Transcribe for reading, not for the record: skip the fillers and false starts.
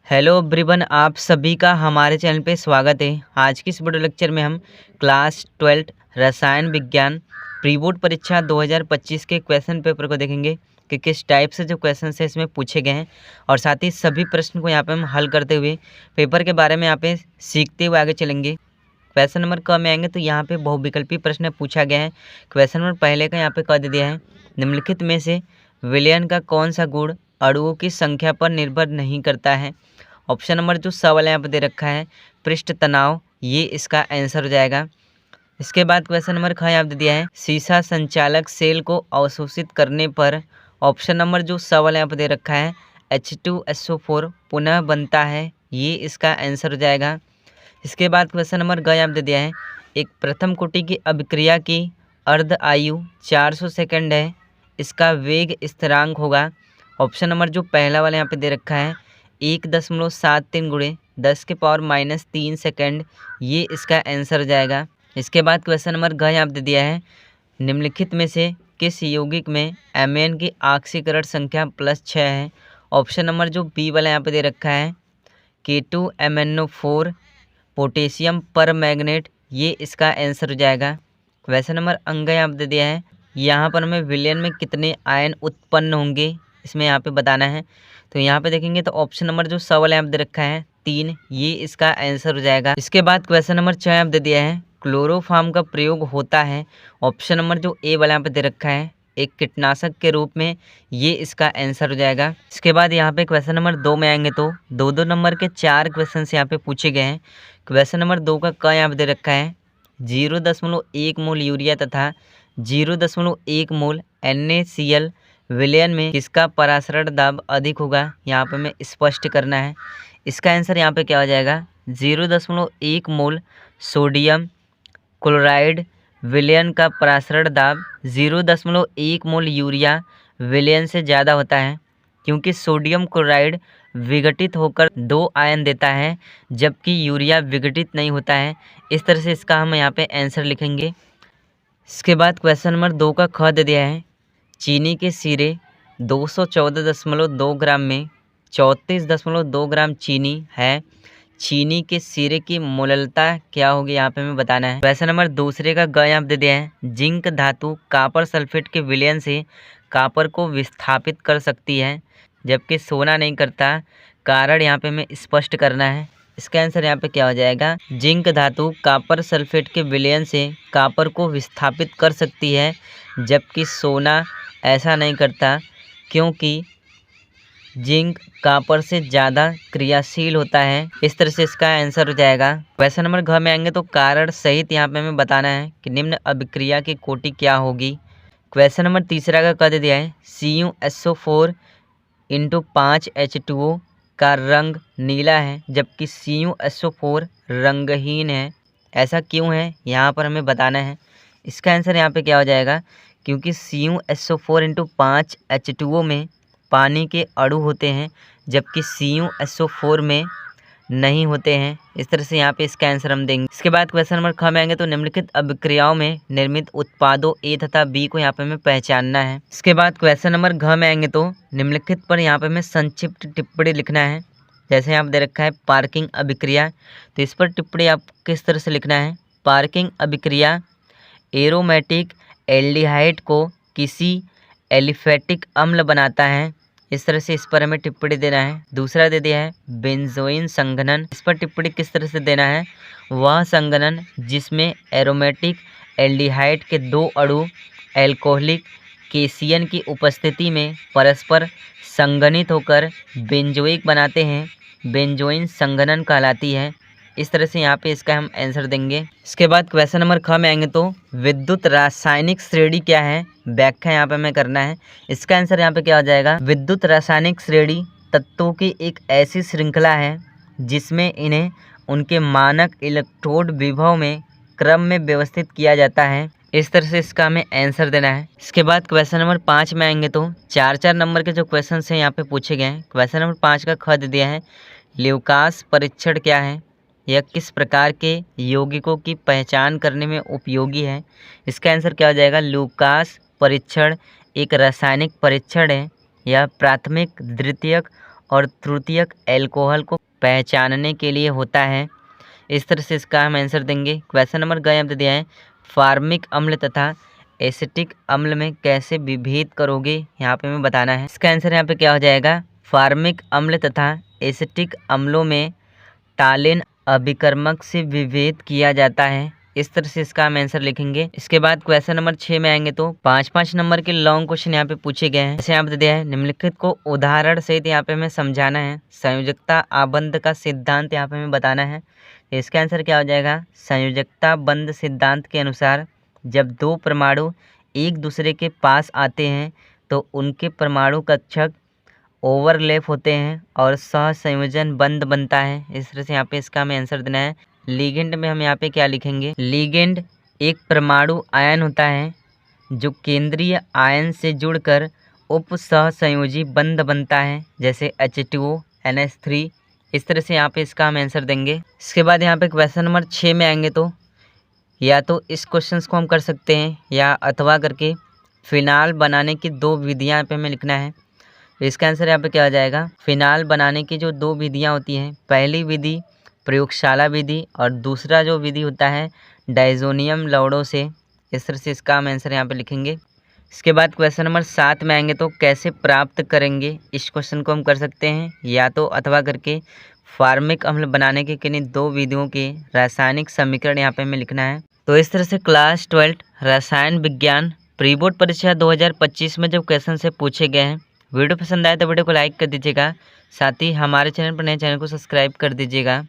Hello everyone, आप सभी का हमारे चैनल पे स्वागत है। आज की इस वीडियो लेक्चर में हम क्लास 12 रसायन विज्ञान प्री बोर्ड परीक्षा 2025 के क्वेश्चन पेपर को देखेंगे कि किस टाइप से जो क्वेश्चन है इसमें पूछे गए हैं, और साथ ही सभी प्रश्न को यहाँ पे हम हल करते हुए पेपर के बारे में यहाँ पे सीखते हुए आगे चलेंगे। क्वेश्चन नंबर क में आएंगे तो यहाँ पे बहुविकल्पी प्रश्न पूछा गया है। क्वेश्चन नंबर पहले का यहाँ पे कह दिया है, निम्नलिखित में से विलयन का कौन सा गुण अणुओं की संख्या पर निर्भर नहीं करता है। ऑप्शन नंबर जो सवाल यहाँ पर दे रखा है पृष्ठ तनाव, ये इसका आंसर हो जाएगा। इसके बाद क्वेश्चन नंबर ख यहाँ पे दे दिया है सीसा संचालक सेल को अवशोषित करने पर ऑप्शन नंबर जो सवाल यहाँ पर दे रखा है H2SO4 पुनः बनता है, ये इसका आंसर हो जाएगा। इसके बाद क्वेश्चन नंबर ग यहाँ पे दे दिया है एक प्रथम कोटि की अभिक्रिया की अर्ध आयु 400 सेकंड है, इसका वेग स्थिरांक होगा। ऑप्शन नंबर जो पहला वाला यहाँ पे दे रखा है 1.73 गुणे 10⁻³ सेकंड, ये इसका आंसर हो जाएगा। इसके बाद क्वेश्चन नंबर घ यहाँ पे दे दिया है निम्नलिखित में से किस यौगिक में एमएन की ऑक्सीकरण संख्या +6 है। ऑप्शन नंबर जो बी वाला यहाँ पे दे रखा है K2MnO4 पोटेशियम पर मैग्नेट, ये इसका आंसर हो जाएगा। क्वेश्चन नंबर अंग यहाँ पे दे दिया है यहाँ पर हमें विलयन में कितने आयन उत्पन्न होंगे, इसमें यहाँ पे बताना है। तो यहाँ पे देखेंगे तो ऑप्शन नंबर जो सवाल यहाँ पे दे रखा है 3, ये इसका आंसर हो जाएगा। इसके बाद क्वेश्चन नंबर 6 यहाँ पे दे दिया है क्लोरोफॉर्म का प्रयोग होता है। ऑप्शन नंबर जो ए वाला यहाँ पे दे रखा है एक कीटनाशक के रूप में, ये इसका आंसर हो जाएगा। इसके बाद यहाँ पे क्वेश्चन नंबर 2 में आएंगे तो 2-2 नंबर के 4 क्वेश्चन यहाँ पे पूछे गए हैं। क्वेश्चन नंबर 2 का क यहाँ पे दे रखा है 0.1 मोल यूरिया तथा 0.1 मोल NaCl विलयन में किसका परासरण दाब अधिक होगा, यहाँ पे हमें स्पष्ट करना है। इसका आंसर यहाँ पे क्या हो जाएगा 0.1 मोल सोडियम क्लोराइड विलयन का परासरण दाब 0.1 मोल यूरिया विलयन से ज़्यादा होता है, क्योंकि सोडियम क्लोराइड विघटित होकर 2 आयन देता है जबकि यूरिया विघटित नहीं होता है। इस तरह से इसका हम यहाँ पे आंसर लिखेंगे। इसके बाद क्वेश्चन नंबर 2 का ख दे दिया है चीनी के सिरे 214.2 ग्राम में 34.2 ग्राम चीनी है, चीनी के सिरे की मोललता क्या होगी, यहाँ पे हमें बताना है। क्वेश्चन नंबर दूसरे का ग यहाँ पे दे दिया है जिंक धातु कॉपर सल्फेट के विलयन से कॉपर को विस्थापित कर सकती है जबकि सोना नहीं करता, कारण यहाँ पे हमें स्पष्ट करना है। इसका आंसर यहाँ पे क्या हो जाएगा जिंक धातु कॉपर सल्फेट के विलयन से कॉपर को विस्थापित कर सकती है जबकि सोना ऐसा नहीं करता, क्योंकि जिंक कॉपर से ज़्यादा क्रियाशील होता है। इस तरह से इसका आंसर हो जाएगा। क्वेश्चन नंबर घ में आएंगे तो कारण सहित यहाँ पे हमें बताना है कि निम्न अभिक्रिया की कोटि क्या होगी। क्वेश्चन नंबर तीसरा का कह दिया है CuSO4 × 5H2O का रंग नीला है जबकि CuSO4 रंगहीन है, ऐसा क्यों है, यहाँ पर हमें बताना है। इसका आंसर यहाँ पे क्या हो जाएगा क्योंकि CuSO4 × 5H2O में पानी के अणु होते हैं जबकि CuSO4 में नहीं होते हैं। इस तरह से यहाँ पे इसका आंसर हम देंगे। इसके बाद क्वेश्चन नंबर ख में आएंगे तो निम्नलिखित अभिक्रियाओं में निर्मित उत्पादों ए तथा बी को यहाँ पे हमें पहचानना है। इसके बाद क्वेश्चन नंबर घ में आएंगे तो निम्नलिखित पर यहाँ पे हमें संक्षिप्त टिप्पणी लिखना है। जैसे यहाँ पे दे रखा है पार्किंग अभिक्रिया, तो इस पर टिप्पणी आप किस तरह से लिखना है। पार्किंग अभिक्रिया एरोमेटिक एल्डिहाइड को किसी एलिफेटिक अम्ल बनाता है, इस तरह से इस पर हमें टिप्पणी देना है। दूसरा दे दिया है बेंजोइन संघनन, इस पर टिप्पणी किस तरह से देना है। वह संघनन जिसमें एरोमेटिक एल्डिहाइड के 2 अणु एल्कोहलिक केशियन की उपस्थिति में परस्पर संघनित होकर बेंजोइक बनाते हैं, बेंजोइन संघनन कहलाती है। इस तरह से यहाँ पे इसका हम आंसर देंगे। इसके बाद क्वेश्चन नंबर ख में आएंगे तो विद्युत रासायनिक श्रेणी क्या है, व्याख्या यहाँ पे हमें करना है। इसका आंसर यहाँ पे क्या हो जाएगा विद्युत रासायनिक श्रेणी तत्वों की एक ऐसी श्रृंखला है जिसमें इन्हें उनके मानक इलेक्ट्रोड विभव में क्रम में व्यवस्थित किया जाता है। इस तरह से इसका हमें आंसर देना है। इसके बाद क्वेश्चन नंबर 5 में आएंगे तो 4-4 नंबर के जो क्वेश्चन हैं यहाँ पे पूछे गए हैं। क्वेश्चन नंबर 5 का ख दे दिया है ल्यूकास परीक्षण क्या है, यह किस प्रकार के यौगिकों की पहचान करने में उपयोगी है। इसका आंसर क्या हो जाएगा ल्यूकास परीक्षण एक रासायनिक परीक्षण है, यह प्राथमिक, द्वितीयक और तृतीयक एल्कोहल को पहचानने के लिए होता है। इस तरह से इसका हम आंसर देंगे। क्वेश्चन नंबर ग यहाँ पे दिया है, फार्मिक अम्ल तथा एसिटिक अम्ल में कैसे विभेद करोगे, यहाँ पे हमें बताना है। इसका आंसर यहाँ पे क्या हो जाएगा, फार्मिक अम्ल तथा एसिटिक अम्लों में टालिन अभिकर्मक से विभेद किया जाता है। इस तरह से इसका हम आंसर लिखेंगे। इसके बाद क्वेश्चन नंबर 6 में आएंगे तो 5-5 नंबर के लॉन्ग क्वेश्चन यहाँ पे पूछे गए हैं। जैसे यहाँ पे दिया है, निम्नलिखित को उदाहरण सहित यहाँ पे हमें समझाना है। संयोजकता आबंध का सिद्धांत यहाँ पे हमें बताना है। इसका आंसर क्या हो जाएगा, संयोजकता बंध सिद्धांत के अनुसार जब दो परमाणु एक दूसरे के पास आते हैं तो उनके परमाणु कक्षक ओवरलैप होते हैं और सहसंयोजन बंध बनता है। इस तरह से यहाँ पे इसका हमें आंसर देना है। लिगेंड में हम यहाँ पे क्या लिखेंगे, लिगेंड एक परमाणु आयन होता है जो केंद्रीय आयन से जुड़कर उप सहसंयोजी बंध बनता है, जैसे H2O NH3। इस तरह से यहाँ पे इसका हम आंसर देंगे। इसके बाद यहाँ पे क्वेश्चन नंबर 6 में आएंगे तो या तो इस क्वेश्चन को हम कर सकते हैं या अथवा करके फिनाल बनाने की दो विधियाँ यहाँ पे हमें लिखना है। इसका आंसर यहाँ पे क्या हो जाएगा, फिनाल बनाने की जो दो विधियाँ होती हैं, पहली विधि प्रयोगशाला विधि और दूसरा जो विधि होता है डाइजोनियम लवणों से। इस तरह से इसका हम आंसर यहाँ पे लिखेंगे। इसके बाद क्वेश्चन नंबर 7 में आएंगे तो कैसे प्राप्त करेंगे, इस क्वेश्चन को हम कर सकते हैं या तो अथवा करके फार्मिक अम्ल बनाने के किन्हीं दो विधियों के रासायनिक समीकरण यहाँ पे हमें लिखना है। तो इस तरह से क्लास 12 रसायन विज्ञान प्री बोर्ड परीक्षा 2025 में जब क्वेश्चन से पूछे गए हैं। वीडियो पसंद आए तो वीडियो को लाइक कर दीजिएगा, साथ ही हमारे चैनल पर नए चैनल को सब्सक्राइब कर दीजिएगा।